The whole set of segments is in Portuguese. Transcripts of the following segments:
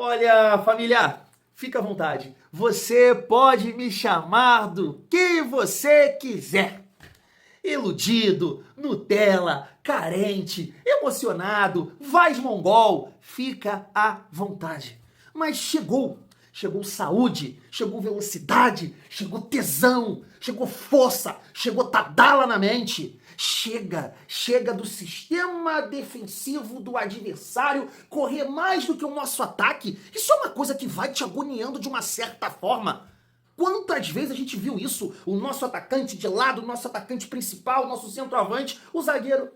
Olha, família, fica à vontade. Você pode me chamar do que você quiser. Iludido, Nutella, carente, emocionado, Vaz Mongol, fica à vontade. Mas chegou saúde, chegou velocidade, chegou tesão, chegou força, chegou Tadala na mente. Chega do sistema defensivo do adversário correr mais do que o nosso ataque. Isso é uma coisa que vai te agoniando de uma certa forma. Quantas vezes a gente viu isso? O nosso atacante de lado, o nosso atacante principal, o nosso centroavante, o zagueiro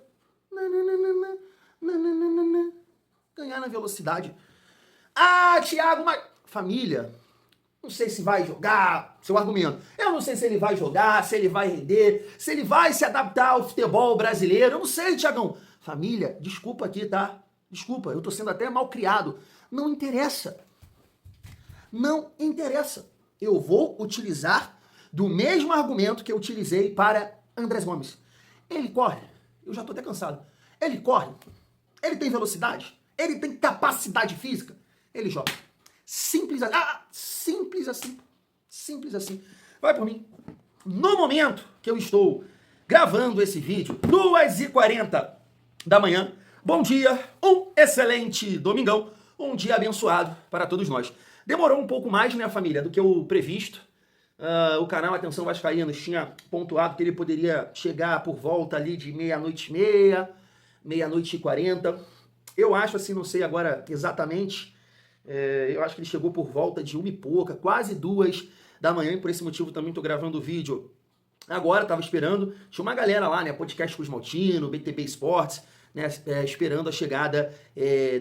ganhar na velocidade. Ah, Thiago, mas... Família, não sei se vai jogar, seu argumento. Eu não sei se ele vai jogar, se ele vai render, se ele vai se adaptar ao futebol brasileiro. Eu não sei, Thiagão. Família, desculpa aqui, tá? Desculpa, eu tô sendo até mal criado. Não interessa. Não interessa. Eu vou utilizar do mesmo argumento que eu utilizei para Andrés Gomes. Ele corre, eu já tô até cansado. Ele corre, ele tem velocidade, ele tem capacidade física, ele joga. Simples assim. Simples assim. Simples assim. Vai por mim. No momento que eu estou gravando esse vídeo, 2h40 da manhã, bom dia, um excelente domingão, um dia abençoado para todos nós. Demorou um pouco mais, né, família, do que o previsto. O canal Atenção Vascaínos tinha pontuado que ele poderia chegar por volta ali de meia-noite e meia, meia-noite e 40. Eu acho assim, não sei agora exatamente, eu acho que ele chegou por volta de 1 e pouca, quase 2 da manhã, e por esse motivo também estou gravando o vídeo agora, estava esperando. Tinha uma galera lá, né, Podcast Cosmaltino, BTB Esportes, né, esperando a chegada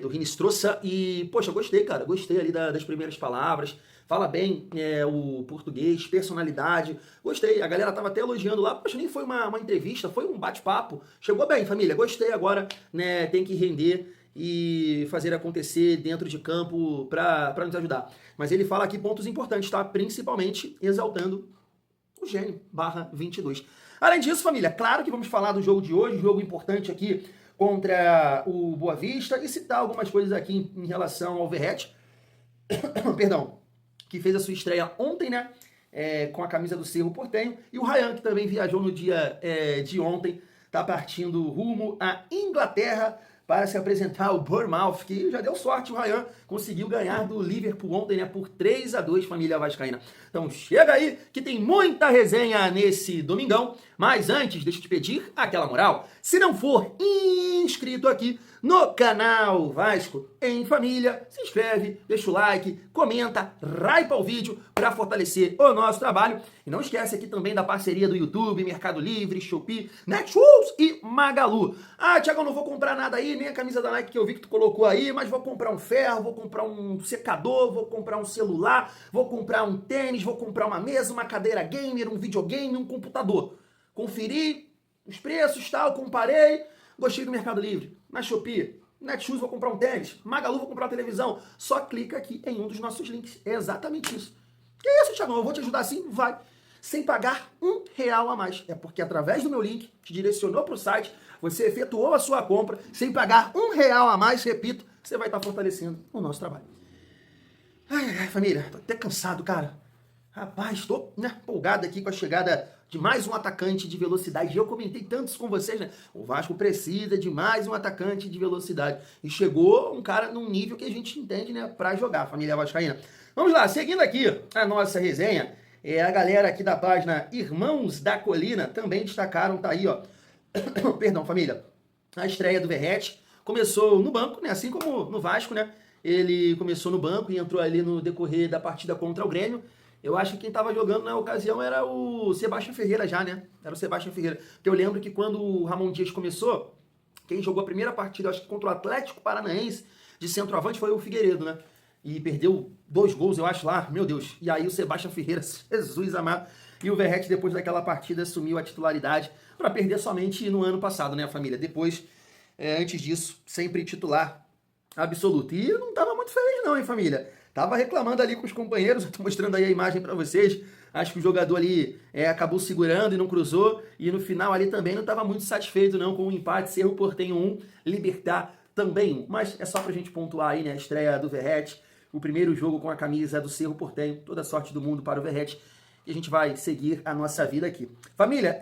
do Rinistrosa. E, poxa, gostei, cara, gostei ali das primeiras palavras. Fala bem o português, personalidade, gostei. A galera tava até elogiando lá, poxa, nem foi uma entrevista, foi um bate-papo. Chegou bem, família, gostei. Agora, né, tem que render e fazer acontecer dentro de campo para nos ajudar. Mas ele fala aqui pontos importantes, tá? Principalmente exaltando o gênio, /22. Além disso, família, claro que vamos falar do jogo de hoje, jogo importante aqui contra o Boa Vista, e citar algumas coisas aqui em relação ao Verratti, perdão, que fez a sua estreia ontem, né, com a camisa do Cerro Porteño, e o Ryan, que também viajou no dia de ontem, tá partindo rumo à Inglaterra para se apresentar ao Bournemouth, que já deu sorte, o Ryan conseguiu ganhar do Liverpool ontem, né, por 3-2, família vascaína. Então chega aí, que tem muita resenha nesse domingão, mas antes, deixa eu te pedir aquela moral. Se não for inscrito aqui no canal Vasco em Família, se inscreve, deixa o like, comenta, hypa o vídeo para fortalecer o nosso trabalho. E não esquece aqui também da parceria do YouTube, Mercado Livre, Shopee, Netshoes e Magalu. Ah, Thiago, eu não vou comprar nada aí, nem a camisa da Nike que eu vi que tu colocou aí, mas vou comprar um ferro, vou comprar um secador, vou comprar um celular, vou comprar um tênis, vou comprar uma mesa, uma cadeira gamer, um videogame, um computador. Conferi os preços, tal, comparei, gostei do Mercado Livre. Na Shopee, Netshoes, vou comprar um tênis, Magalu, vou comprar uma televisão. Só clica aqui em um dos nossos links. É exatamente isso. Que isso, Thiago? Eu vou te ajudar assim? Vai. Sem pagar R$1 a mais. É porque através do meu link, te direcionou para o site, você efetuou a sua compra, sem pagar R$1 a mais, repito, você vai estar fortalecendo o nosso trabalho. Ai, família, tô até cansado, cara. Rapaz, estou empolgado aqui com a chegada de mais um atacante de velocidade. Eu comentei tantos com vocês, né? O Vasco precisa de mais um atacante de velocidade. E chegou um cara num nível que a gente entende, né? Pra jogar, família vascaína. Vamos lá, seguindo aqui a nossa resenha, a galera aqui da página Irmãos da Colina também destacaram, tá aí, ó. Perdão, família. A estreia do Verratti começou no banco, né? Assim como no Vasco, né? Ele começou no banco e entrou ali no decorrer da partida contra o Grêmio. Eu acho que quem estava jogando na ocasião era o Sebastião Ferreira já, né? Era o Sebastião Ferreira. Porque eu lembro que quando o Ramon Dias começou, quem jogou a primeira partida, acho que contra o Atlético Paranaense, de centroavante, foi o Figueiredo, né? E perdeu 2 gols, eu acho, lá. Meu Deus. E aí o Sebastião Ferreira, Jesus amado. E o Verratti, depois daquela partida, assumiu a titularidade para perder somente no ano passado, né, família? Depois, antes disso, sempre titular absoluto. E não estava muito feliz não, hein, família? Tava reclamando ali com os companheiros, eu tô mostrando aí a imagem para vocês. Acho que o jogador ali acabou segurando e não cruzou. E no final ali também não estava muito satisfeito não com o empate. Cerro Porteño 1, Libertad também 1. Mas é só pra gente pontuar aí, né, a estreia do Verratti o primeiro jogo com a camisa do Cerro Porteño. Toda a sorte do mundo para o Verratti. E a gente vai seguir a nossa vida aqui. Família,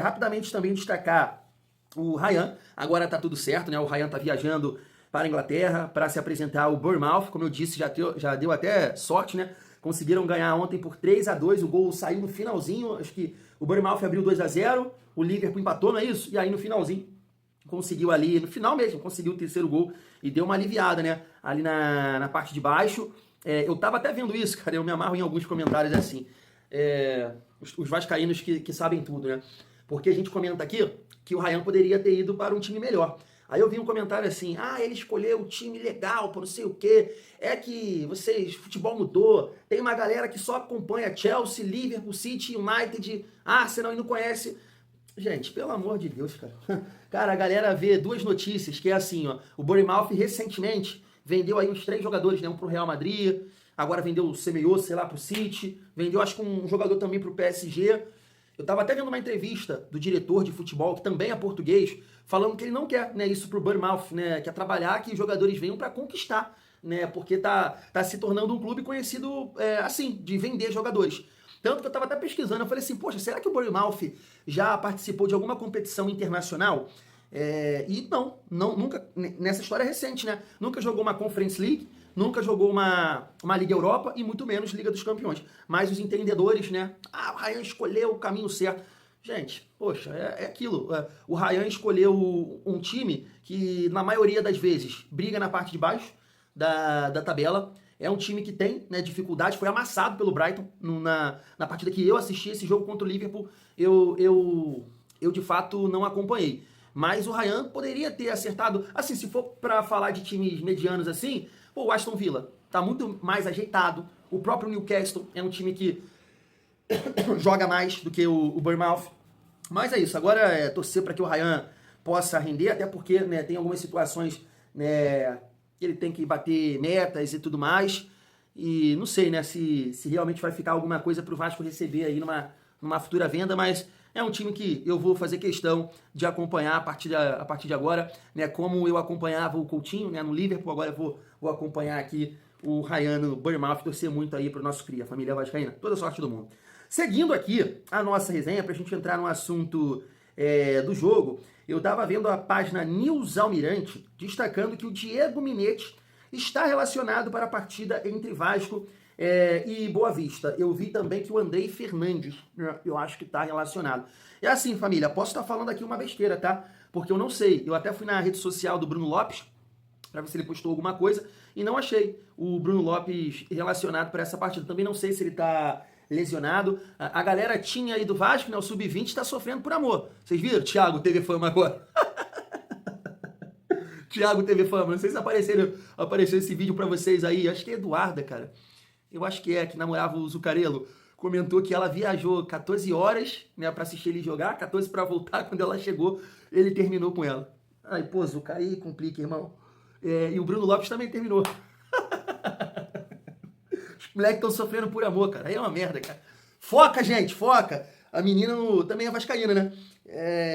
rapidamente também destacar o Ryan. Agora tá tudo certo, né? O Ryan tá viajando para a Inglaterra para se apresentar ao Bournemouth. Como eu disse, já deu até sorte, né? Conseguiram ganhar ontem por 3-2. O gol saiu no finalzinho. Acho que o Bournemouth abriu 2-0. O Liverpool empatou, não é isso? E aí no finalzinho conseguiu ali, no final mesmo, conseguiu o terceiro gol e deu uma aliviada, né? Ali na parte de baixo. Eu tava até vendo isso, cara. Eu me amarro em alguns comentários assim. Os vascaínos que sabem tudo, né? Porque a gente comenta aqui que o Ryan poderia ter ido para um time melhor. Aí eu vi um comentário assim, ele escolheu um time legal, por não sei o quê, que futebol mudou, tem uma galera que só acompanha Chelsea, Liverpool, City, United, Arsenal e não conhece. Gente, pelo amor de Deus, cara. Cara, a galera vê duas notícias, que é assim, ó, o Bournemouth recentemente vendeu aí uns 3 jogadores, né, um pro Real Madrid, agora vendeu o Semedo, sei lá, pro City, vendeu acho que um jogador também pro PSG. Eu tava até vendo uma entrevista do diretor de futebol, que também é português, falando que ele não quer, né, isso pro Bournemouth, né, quer trabalhar, que os jogadores venham para conquistar, né, porque tá se tornando um clube conhecido, assim, de vender jogadores. Tanto que eu tava até pesquisando, eu falei assim, poxa, será que o Bournemouth já participou de alguma competição internacional? E nunca, nessa história recente, né, nunca jogou uma Conference League, nunca jogou uma Liga Europa e muito menos Liga dos Campeões. Mas os entendedores, né? O Ryan escolheu o caminho certo. Gente, poxa, é aquilo. O Ryan escolheu um time que, na maioria das vezes, briga na parte de baixo da tabela. É um time que tem, né, dificuldade. Foi amassado pelo Brighton na partida que eu assisti. Esse jogo contra o Liverpool, eu de fato não acompanhei. Mas o Ryan poderia ter acertado. Assim, se for para falar de times medianos assim, o Aston Villa tá muito mais ajeitado. O próprio Newcastle é um time que joga mais do que o Bournemouth. Mas é isso. Agora é torcer para que o Ryan possa render, até porque, né, tem algumas situações, né, que ele tem que bater metas e tudo mais. E não sei, né, se realmente vai ficar alguma coisa para o Vasco receber aí numa futura venda, mas é um time que eu vou fazer questão de acompanhar a partir de agora, né? Como eu acompanhava o Coutinho, né, no Liverpool, agora eu vou acompanhar aqui o Ryan no Bournemouth, torcer muito aí pro nosso cria, família vascaína. Toda sorte do mundo. Seguindo aqui a nossa resenha, pra gente entrar no assunto do jogo, eu tava vendo a página News Almirante destacando que o Diego Minetti está relacionado para a partida entre Vasco e Boa Vista. Eu vi também que o Andrei Fernandes, eu acho que está relacionado. É assim, família, posso estar falando aqui uma besteira, tá? Porque eu não sei. Eu até fui na rede social do Bruno Lopes para ver se ele postou alguma coisa e não achei o Bruno Lopes relacionado para essa partida. Também não sei se ele está lesionado. A galera tinha aí do Vasco, né? O Sub-20 está sofrendo por amor. Vocês viram? Thiago teve fama agora. Thiago teve fama. Não sei se apareceu esse vídeo para vocês aí. Acho que é Eduarda, cara. Eu acho que namorava o Zuccarello, comentou que ela viajou 14 horas, né, pra assistir ele jogar, 14 pra voltar. Quando ela chegou, ele terminou com ela. Ai, pô, Zucca, aí complica, irmão. E o Bruno Lopes também terminou. Os moleques estão sofrendo por amor, cara. Aí é uma merda, cara. Foca, gente, foca. A menina também é vascaína, né?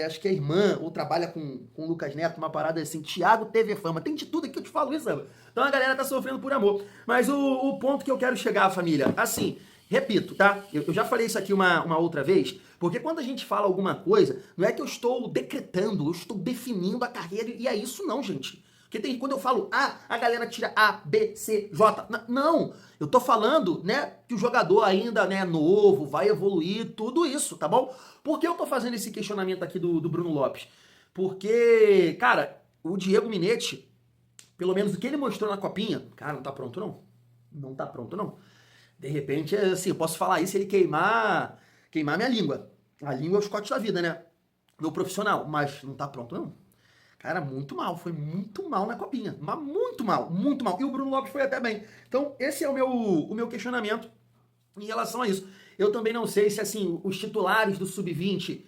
Acho que é irmã, ou trabalha com o Lucas Neto, uma parada assim. Thiago teve fama. Tem de tudo aqui que eu te falo isso, sabe? Então a galera tá sofrendo por amor. Mas o ponto que eu quero chegar, família, assim, repito, tá? Eu já falei isso aqui uma outra vez, porque quando a gente fala alguma coisa, não é que eu estou decretando, eu estou definindo a carreira, e é isso não, gente. Porque quando eu falo a galera tira A, B, C, J. Não, eu tô falando, né, que o jogador ainda, né, novo, vai evoluir, tudo isso, tá bom? Por que eu tô fazendo esse questionamento aqui do Bruno Lopes? Porque, cara, o Diego Minetti, pelo menos o que ele mostrou na copinha, cara, não tá pronto não. Não tá pronto não. De repente, assim, eu posso falar isso se ele queimar minha língua. A língua é o Scott da vida, né? Meu profissional, mas não tá pronto não. Cara, muito mal, foi muito mal na copinha, mas muito mal, muito mal. E o Bruno Lopes foi até bem. Então, esse é o meu questionamento em relação a isso. Eu também não sei se, assim, os titulares do Sub-20,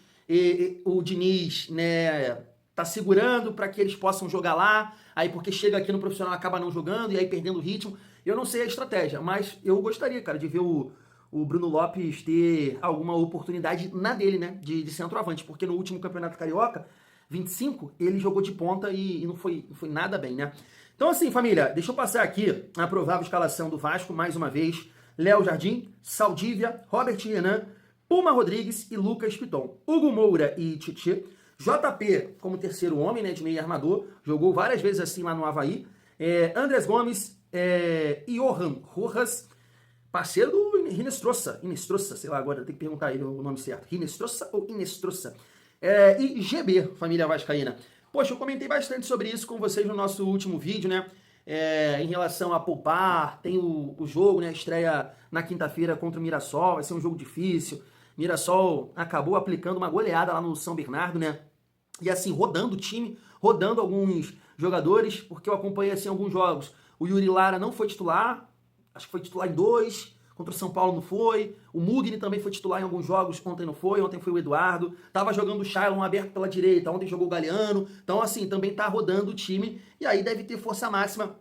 o Diniz, né, tá segurando para que eles possam jogar lá, aí porque chega aqui no profissional acaba não jogando e aí perdendo o ritmo. Eu não sei a estratégia, mas eu gostaria, cara, de ver o Bruno Lopes ter alguma oportunidade na dele, né, de centroavante, porque no último Campeonato Carioca, 25, ele jogou de ponta e não foi nada bem, né? Então assim, família, deixa eu passar aqui a provável escalação do Vasco mais uma vez. Léo Jardim, Saldívia, Robert Renan, Puma Rodrigues e Lucas Piton. Hugo Moura e Titi. JP como terceiro homem, né, de meio armador. Jogou várias vezes assim lá no Avaí. Andrés Gomes e Johan Rojas, parceiro do Inestrosa, sei lá, agora tem que perguntar ele o nome certo. Inestrosa ou Inestrosa? E GB, família vascaína. Poxa, eu comentei bastante sobre isso com vocês no nosso último vídeo, né? Em relação a poupar, tem o jogo, né? Estreia na quinta-feira contra o Mirassol, vai ser um jogo difícil. Mirassol acabou aplicando uma goleada lá no São Bernardo, né? E assim, rodando o time, rodando alguns jogadores, porque eu acompanhei assim alguns jogos. O Yuri Lara não foi titular, acho que foi titular em 2, contra o São Paulo não foi. O Mugni também foi titular em alguns jogos, ontem não foi, ontem foi o Eduardo. Tava jogando o Shailon aberto pela direita, ontem jogou o Galeano. Então assim, também tá rodando o time, e aí deve ter força máxima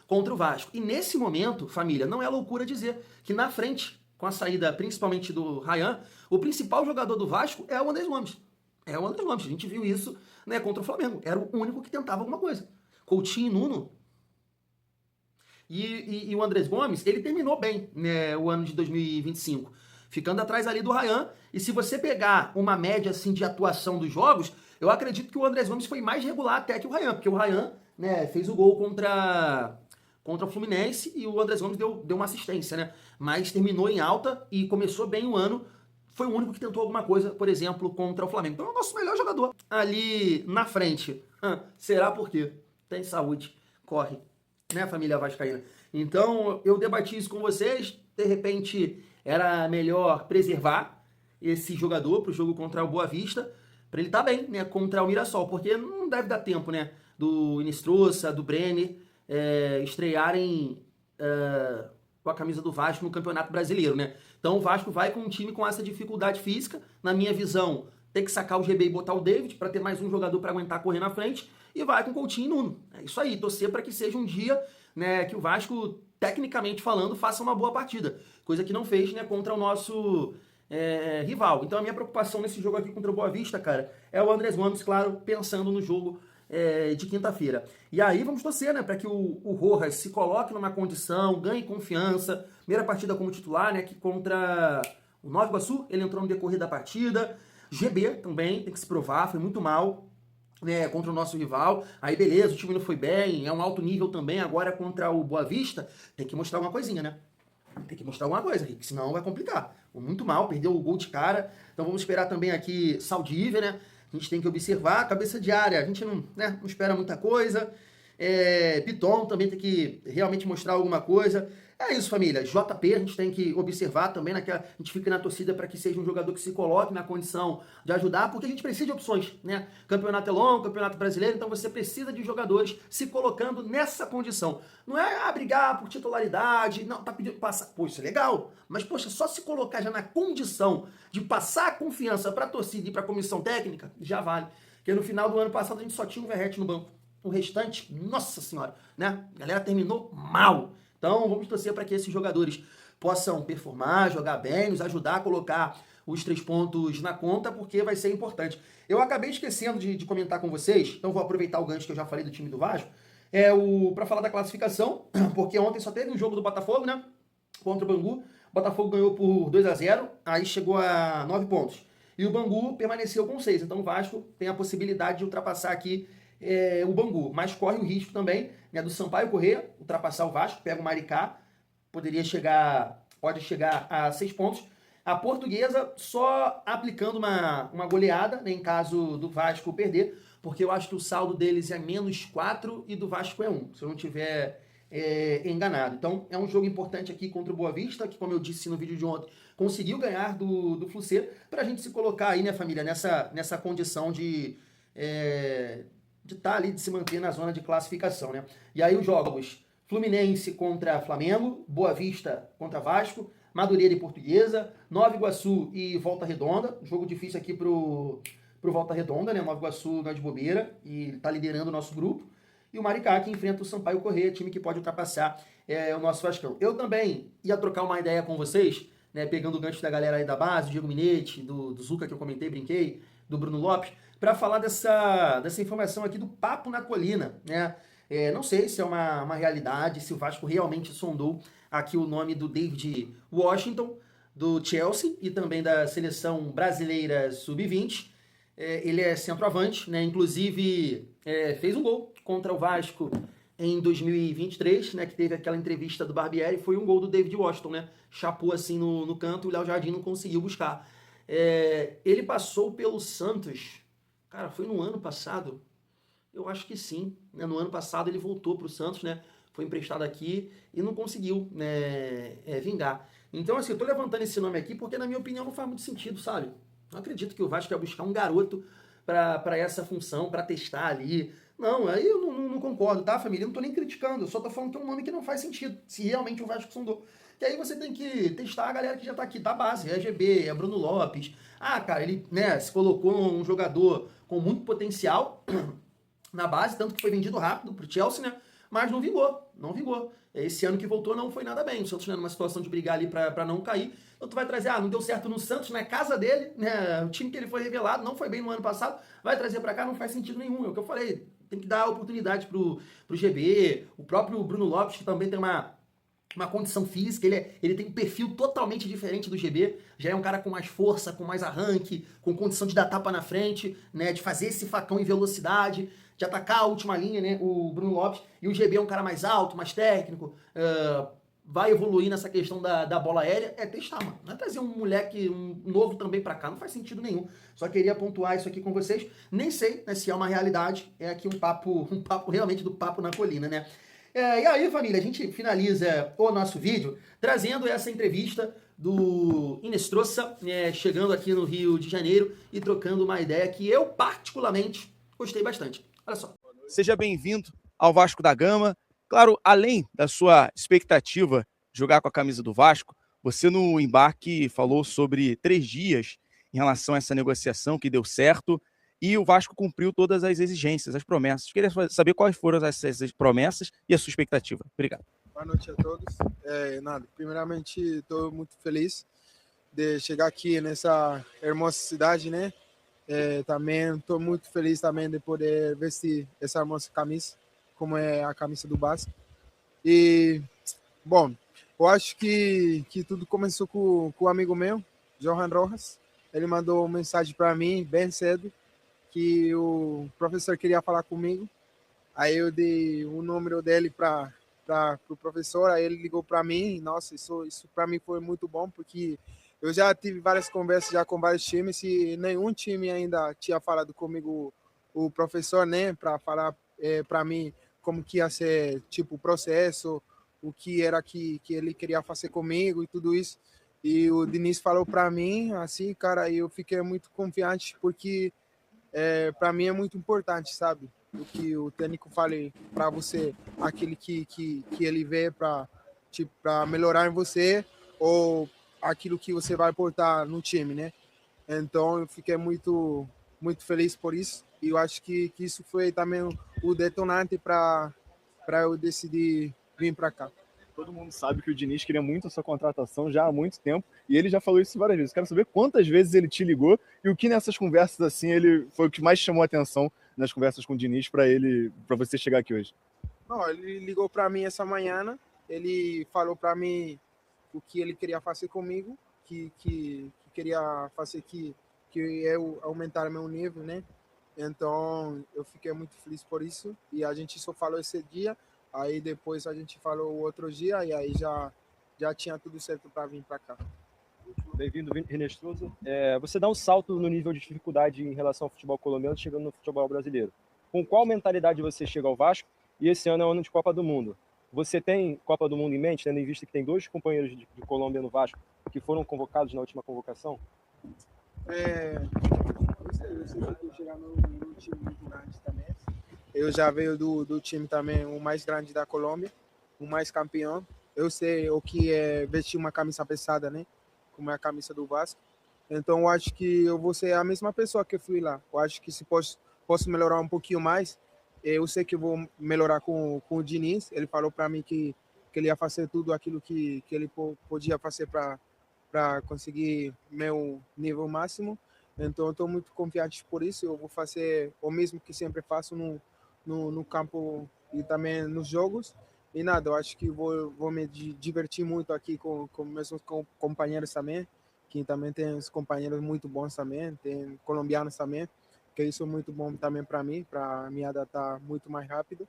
contra o Vasco. E nesse momento, família, não é loucura dizer que na frente, com a saída principalmente do Ryan, o principal jogador do Vasco é o Andrés Gomes. É o Andrés Gomes, a gente viu isso, né, contra o Flamengo. Era o único que tentava alguma coisa. Coutinho e Nuno. E o Andrés Gomes, ele terminou bem, né, o ano de 2025, ficando atrás ali do Ryan. E se você pegar uma média assim de atuação dos jogos, eu acredito que o Andrés Gomes foi mais regular até que o Ryan, porque o Ryan, né, fez o gol contra o Fluminense e o Andrés Gomes deu uma assistência, né? Mas terminou em alta e começou bem o ano. Foi o único que tentou alguma coisa, por exemplo, contra o Flamengo. Então é o nosso melhor jogador. Ali na frente, será porque tem saúde, corre, né, família vascaína? Então eu debati isso com vocês. De repente era melhor preservar esse jogador para o jogo contra o Boa Vista, para ele estar bem, né, contra o Mirassol, porque não deve dar tempo, né, do Inestrosa, do Brenner estrearem com a camisa do Vasco no Campeonato Brasileiro, né? Então o Vasco vai com um time com essa dificuldade física, na minha visão, tem que sacar o GB e botar o David para ter mais um jogador para aguentar correr na frente, e vai com Coutinho e Nuno. É isso aí, torcer para que seja um dia, né, que o Vasco, tecnicamente falando, faça uma boa partida, coisa que não fez, né, contra o nosso rival. Então a minha preocupação nesse jogo aqui contra o Boa Vista, cara, é o Andrés Gomes, claro, pensando no jogo de quinta-feira. E aí vamos torcer, né, para que o Rojas se coloque numa condição, ganhe confiança. Primeira partida como titular, né, que contra o Nova Iguaçu, ele entrou no decorrer da partida. GB também tem que se provar, foi muito mal, né, contra o nosso rival. Aí beleza, o time não foi bem, é um alto nível também. Agora contra o Boa Vista, tem que mostrar alguma coisinha, né? Tem que mostrar alguma coisa, Rick, senão vai complicar. Muito mal, perdeu o gol de cara. Então vamos esperar também aqui Saldívia, né? A gente tem que observar a cabeça de área. A gente não espera muita coisa. Piton também tem que realmente mostrar alguma coisa. É isso, família. JP a gente tem que observar também. A gente fica na torcida para que seja um jogador que se coloque na condição de ajudar, porque a gente precisa de opções, né? Campeonato é longo, campeonato brasileiro, então você precisa de jogadores se colocando nessa condição. Não é brigar por titularidade, não, tá pedindo passar. Pô, isso é legal, mas poxa, só se colocar já na condição de passar a confiança para a torcida e para a comissão técnica, já vale. Porque no final do ano passado a gente só tinha um Verratti no banco. O restante, nossa senhora, né? A galera terminou mal. Então vamos torcer para que esses jogadores possam performar, jogar bem, nos ajudar a colocar os 3 pontos na conta, porque vai ser importante. Eu acabei esquecendo de comentar com vocês, então vou aproveitar o gancho que eu já falei do time do Vasco, para falar da classificação, porque ontem só teve um jogo do Botafogo, né? Contra o Bangu. O Botafogo ganhou por 2-0, aí chegou a 9 pontos. E o Bangu permaneceu com 6, então o Vasco tem a possibilidade de ultrapassar aqui o Bangu, mas corre o risco também, né, do Sampaio Corrêa ultrapassar o Vasco, pega o Maricá, pode chegar a 6 pontos. A Portuguesa só aplicando uma goleada, né, em caso do Vasco perder, porque eu acho que o saldo deles é -4 e do Vasco é 1, se eu não tiver enganado. Então é um jogo importante aqui contra o Boa Vista, que, como eu disse no vídeo de ontem, conseguiu ganhar do Flucer, para a gente se colocar aí, né, família, nessa condição de estar ali, de se manter na zona de classificação, né? E aí os jogos: Fluminense contra Flamengo, Boa Vista contra Vasco, Madureira e Portuguesa, Nova Iguaçu e Volta Redonda. Jogo difícil aqui pro Volta Redonda, né? Nova Iguaçu não é de bobeira e tá liderando o nosso grupo. E o Maricá, que enfrenta o Sampaio Corrêa, time que pode ultrapassar o nosso Vascão. Eu também ia trocar uma ideia com vocês, né, pegando o gancho da galera aí da base, do Diego Minetti, do Zuca, que eu comentei, brinquei, do Bruno Lopes, para falar dessa informação aqui do Papo na Colina, né? Não sei se é uma realidade, se o Vasco realmente sondou aqui o nome do David Washington, do Chelsea e também da seleção brasileira sub-20. Ele é centroavante, né? Inclusive fez um gol contra o Vasco em 2023, né? Que teve aquela entrevista do Barbieri, foi um gol do David Washington, né? Chapou assim no canto e o Léo Jardim não conseguiu buscar. Ele passou pelo Santos, cara, foi no ano passado? Eu acho que sim, né? No ano passado ele voltou para o Santos, né? Foi emprestado aqui e não conseguiu, né, vingar. Então, assim, eu tô levantando esse nome aqui porque, na minha opinião, não faz muito sentido, sabe? Não acredito que o Vasco ia buscar um garoto para essa função, para testar ali. Não, aí eu não concordo, tá, família? Eu não tô nem criticando, eu só tô falando que é um nome que não faz sentido, se realmente o Vasco sondou. E aí você tem que testar a galera que já tá aqui, da base, é GB, é Bruno Lopes. Ah, cara, ele, né, se colocou um jogador com muito potencial na base, tanto que foi vendido rápido pro Chelsea, né? Mas não vingou, não vingou. Esse ano que voltou não foi nada bem. O Santos, né, numa situação de brigar ali para não cair. Então tu vai trazer, não deu certo no Santos, na casa dele, né? O time que ele foi revelado não foi bem no ano passado, vai trazer para cá, não faz sentido nenhum. É o que eu falei, tem que dar oportunidade pro GB, o próprio Bruno Lopes, que também tem uma condição física, ele tem um perfil totalmente diferente do GB, já é um cara com mais força, com mais arranque, com condição de dar tapa na frente, né, de fazer esse facão em velocidade, de atacar a última linha, né, o Bruno Lopes, e o GB é um cara mais alto, mais técnico, vai evoluir nessa questão da bola aérea, testar, mano. Não é trazer um moleque novo também pra cá, não faz sentido nenhum. Só queria pontuar isso aqui com vocês. Nem sei, né, se é uma realidade, é aqui um papo realmente do Papo na Colina, né. E aí, família, a gente finaliza o nosso vídeo trazendo essa entrevista do Inestrosa, chegando aqui no Rio de Janeiro e trocando uma ideia que eu, particularmente, gostei bastante. Olha só. Seja bem-vindo ao Vasco da Gama. Claro, além da sua expectativa de jogar com a camisa do Vasco, você no embarque falou sobre 3 dias em relação a essa negociação que deu certo e o Vasco cumpriu todas as exigências, as promessas. Queria saber quais foram essas promessas e a sua expectativa. Obrigado. Boa noite a todos. Primeiramente, estou muito feliz de chegar aqui nessa hermosa cidade, né? Também estou muito feliz também de poder vestir essa hermosa camisa, como é a camisa do Vasco. E, bom, eu acho que tudo começou com um amigo meu, Johan Rojas. Ele mandou uma mensagem para mim bem cedo, que o professor queria falar comigo. Aí eu dei o número dele para o professor, aí ele ligou para mim. Nossa, isso para mim foi muito bom, porque eu já tive várias conversas já com vários times e nenhum time ainda tinha falado comigo, o professor, né, para falar para mim como que ia ser, tipo, o processo, o que era que ele queria fazer comigo e tudo isso. E o Diniz falou para mim, assim, cara, e eu fiquei muito confiante, porque para mim é muito importante, sabe? O que o técnico fale para você, aquele que ele vê para melhorar em você, ou aquilo que você vai aportar no time, né? Então eu fiquei muito feliz por isso, e eu acho que isso foi também o detonante para eu decidir vir para cá. Todo mundo sabe que o Diniz queria muito a sua contratação já há muito tempo, e ele já falou isso várias vezes. Quero saber quantas vezes ele te ligou e o que nessas conversas assim ele foi o que mais chamou a atenção nas conversas com o Diniz para você chegar aqui hoje. Não, ele ligou para mim essa manhã, ele falou para mim o que ele queria fazer comigo, que queria fazer que eu aumentar meu nível, né? Então eu fiquei muito feliz por isso, e a gente só falou esse dia. Aí depois a gente falou o outro dia e aí já tinha tudo certo para vir para cá. Bem-vindo, Inestrosa. Você dá um salto no nível de dificuldade em relação ao futebol colombiano, chegando no futebol brasileiro. Com qual mentalidade você chega ao Vasco? E esse ano é o ano de Copa do Mundo. Você tem Copa do Mundo em mente, tendo em vista que tem 2 companheiros de Colômbia no Vasco que foram convocados na última convocação? Eu sei que eu estou chegando no time muito grande também. Eu já veio do time também, o mais grande da Colômbia, o mais campeão. Eu sei o que é vestir uma camisa pesada, né? Como é a camisa do Vasco. Então, eu acho que eu vou ser a mesma pessoa que fui lá. Eu acho que se posso melhorar um pouquinho mais, eu sei que eu vou melhorar com o Diniz. Ele falou para mim que ele ia fazer tudo aquilo que ele podia fazer para conseguir meu nível máximo. Então, estou muito confiante por isso. Eu vou fazer o mesmo que sempre faço no campo e também nos jogos. E nada, eu acho que vou me divertir muito aqui com meus companheiros também, que também tem uns companheiros muito bons também, tem colombianos também, que isso é muito bom também para mim, para me adaptar muito mais rápido.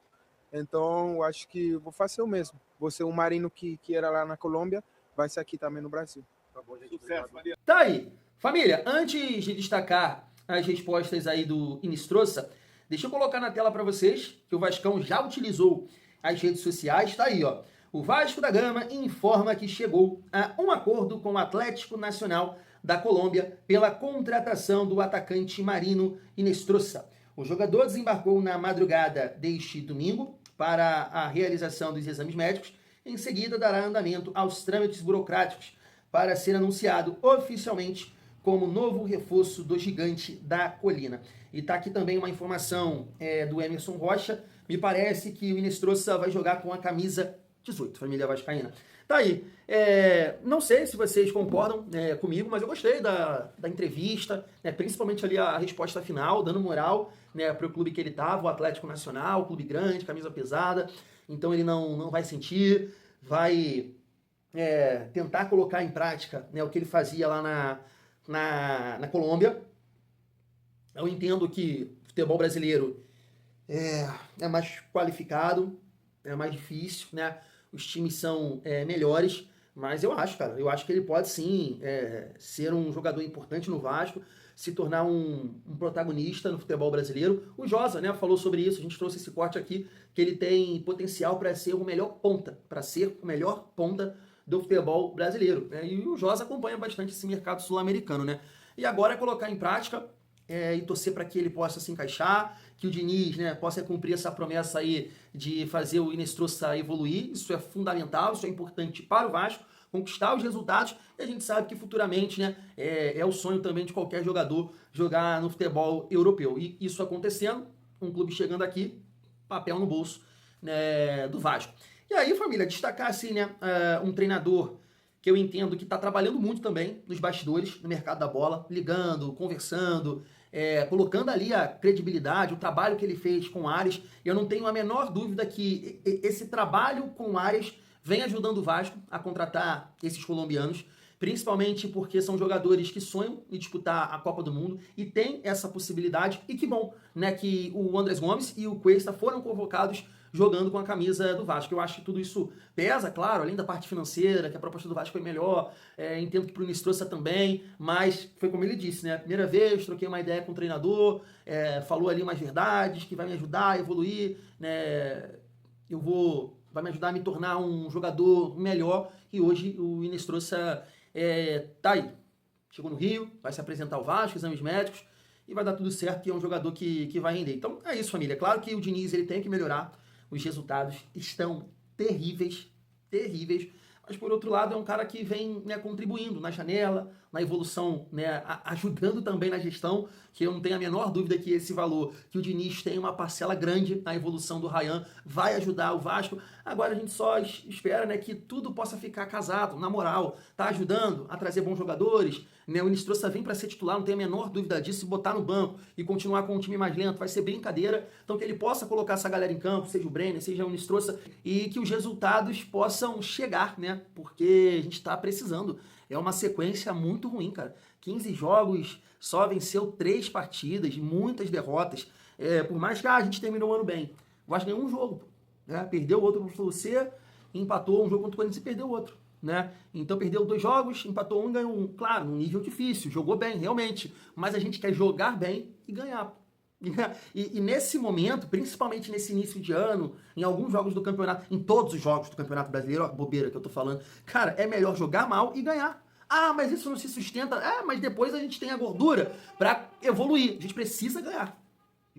Então, eu acho que vou fazer o mesmo. Vou ser um marino que era lá na Colômbia, vai ser aqui também no Brasil. Tá bom, gente. Sucesso, Maria. Tá aí. Família, antes de destacar as respostas aí do Inestrosa, deixa eu colocar na tela para vocês que o Vascão já utilizou as redes sociais. Tá aí, ó. O Vasco da Gama informa que chegou a um acordo com o Atlético Nacional da Colômbia pela contratação do atacante Marino Inestrosa. O jogador desembarcou na madrugada deste domingo para a realização dos exames médicos. Em seguida, dará andamento aos trâmites burocráticos para ser anunciado oficialmente como novo reforço do Gigante da Colina. E tá aqui também uma informação do Emerson Rocha. Me parece que o Inestrosa vai jogar com a camisa 18, família vascaína. Tá aí. Não sei se vocês concordam comigo, mas eu gostei da entrevista, principalmente ali a resposta final, dando moral para o clube que ele estava, o Atlético Nacional, clube grande, camisa pesada. Então ele não vai sentir, vai tentar colocar em prática o que ele fazia lá na Colômbia. Eu entendo que o futebol brasileiro é mais qualificado, é mais difícil, né? Os times são melhores, mas eu acho que ele pode sim ser um jogador importante no Vasco, se tornar um protagonista no futebol brasileiro. O Josa, né, falou sobre isso, a gente trouxe esse corte aqui, que ele tem potencial para ser o melhor ponta, do futebol brasileiro, né? E o Josa acompanha bastante esse mercado sul-americano, né? E agora é colocar em prática e torcer para que ele possa se encaixar, que o Diniz, né, possa cumprir essa promessa aí de fazer o Inestrosa evoluir. Isso é fundamental, isso é importante para o Vasco, conquistar os resultados, e a gente sabe que futuramente, né, é o sonho também de qualquer jogador jogar no futebol europeu. E isso acontecendo, um clube chegando aqui, papel no bolso, né, do Vasco. E aí, família, destacar assim, né, um treinador que eu entendo que está trabalhando muito também nos bastidores, no mercado da bola, ligando, conversando, colocando ali a credibilidade, o trabalho que ele fez com o Arias. Eu não tenho a menor dúvida que esse trabalho com o Arias vem ajudando o Vasco a contratar esses colombianos, principalmente porque são jogadores que sonham em disputar a Copa do Mundo e tem essa possibilidade. E que bom, né, que o Andrés Gomes e o Cuesta foram convocados jogando com a camisa do Vasco. Eu acho que tudo isso pesa, claro, além da parte financeira, que a proposta do Vasco foi melhor, entendo que pro Inestrosa também, mas foi como ele disse, né, primeira vez, troquei uma ideia com o treinador, falou ali umas verdades que vai me ajudar a evoluir, né, vai me ajudar a me tornar um jogador melhor, e hoje o Inestrosa tá aí. Chegou no Rio, vai se apresentar ao Vasco, exames médicos, e vai dar tudo certo, que é um jogador que vai render. Então é isso, família. Claro que o Diniz ele tem que melhorar, os resultados estão terríveis, mas por outro lado é um cara que vem, né, contribuindo na janela, na evolução, né, ajudando também na gestão, que eu não tenho a menor dúvida que esse valor, que o Diniz tem uma parcela grande na evolução do Ryan, vai ajudar o Vasco. Agora a gente só espera, né, que tudo possa ficar casado, na moral, tá ajudando a trazer bons jogadores, né, o Inestrosa vem para ser titular, não tenho a menor dúvida disso, se botar no banco e continuar com um time mais lento, vai ser brincadeira, então que ele possa colocar essa galera em campo, seja o Brenner, seja o Inestrosa, e que os resultados possam chegar, né, porque a gente está precisando. É uma sequência muito ruim, cara. 15 jogos, só venceu 3 partidas, muitas derrotas. Por mais que a gente terminou o ano bem. O Vasco ganhou um jogo, né? Perdeu outro contra você, empatou um jogo contra o Corinthians e perdeu outro, né? Então perdeu 2 jogos, empatou um, ganhou um. Claro, num nível difícil, jogou bem, realmente. Mas a gente quer jogar bem e ganhar. E nesse momento, principalmente nesse início de ano, em alguns jogos do campeonato, em todos os jogos do Campeonato Brasileiro, ó, bobeira que eu tô falando, cara, é melhor jogar mal e ganhar. Ah, mas isso não se sustenta. Mas depois a gente tem a gordura pra evoluir. A gente precisa ganhar.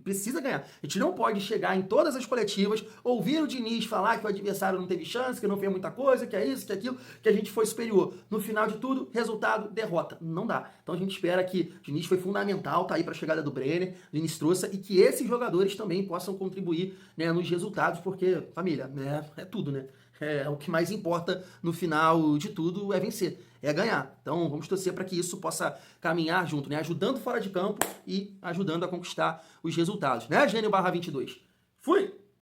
Precisa ganhar. A gente não pode chegar em todas as coletivas, ouvir o Diniz falar que o adversário não teve chance, que não fez muita coisa, que é isso, que é aquilo, que a gente foi superior. No final de tudo, resultado, derrota. Não dá. Então a gente espera que o Diniz foi fundamental, tá aí para a chegada do Brenner, do Inestrosa, e que esses jogadores também possam contribuir, né, nos resultados, porque, família, né, é tudo, né? o que mais importa no final de tudo é vencer, é ganhar. Então vamos torcer para que isso possa caminhar junto, né? Ajudando fora de campo e ajudando a conquistar os resultados, né, Gênio /22? Fui!